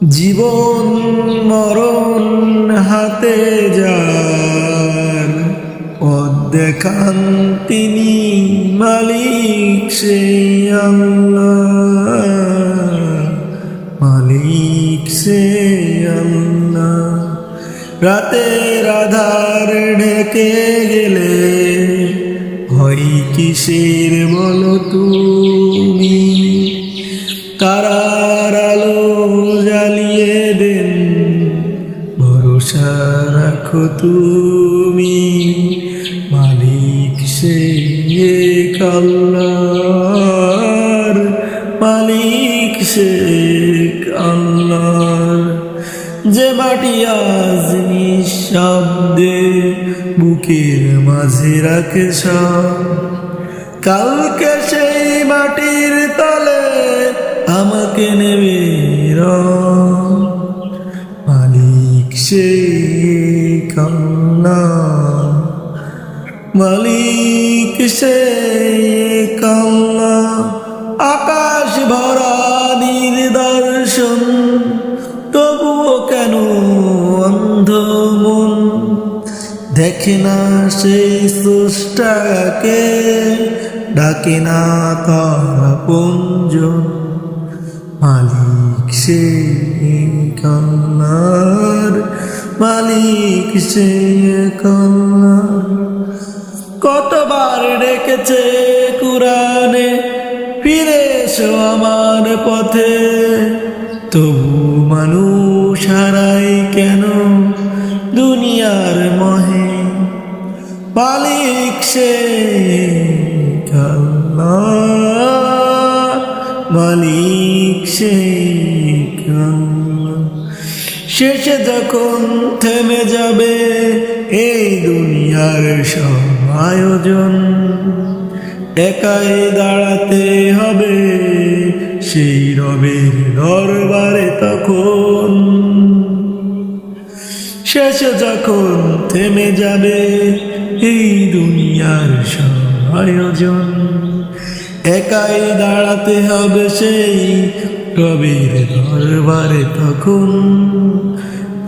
জীবন মরণ হাতে যার পথ দেখান তিনি মালিক সেই আল্লাহ, মালিক সেই আল্লাহ। রাতের আধার ঢেকে গেলে ভয় কিসের বলো তুমি, তারার আলো জ্বালিয়ে দেন ভরসা রাখো তুমি, মালিক শেখ আল্লাহর, মালিক শেখ আল্লাহর। যে মাটি আজ নিঃশব্দে বুকের মাঝে রাখে সব, কালকে সেই মাটির তলে আমাকে নেবে মালিক শেখ আল্লাহ, মালিক শেখ আল্লাহ। আকাশ ভরা নিদর্শন তবুও কেন অন্ধ মন, দেখে না সেই স্রষ্টাকে, ডাকে না তারা আপনজন, মালিক শেখ আল্লাহর, মালিক শেখ আল্লাহর। কতবার ডেকেছে কুরআনে ফিরে এসো আমার পথে, তবু মানুষ হারাই কেন দুনিয়ার মোহে, মালিক শেখ আল্লাহ, মালিক শেখ আল্লাহ। শেষে যখন থেমে যাবে এই দুনিয়ার সব আয়োজন, একাই দাঁড়াতে হবে সেই রবের দরবারে তখন। শেষে যখন থেমে যাবে এই দুনিয়ার সব আয়োজন, একাই দাঁড়াতে হবে সেই রবের দরবারে তখন।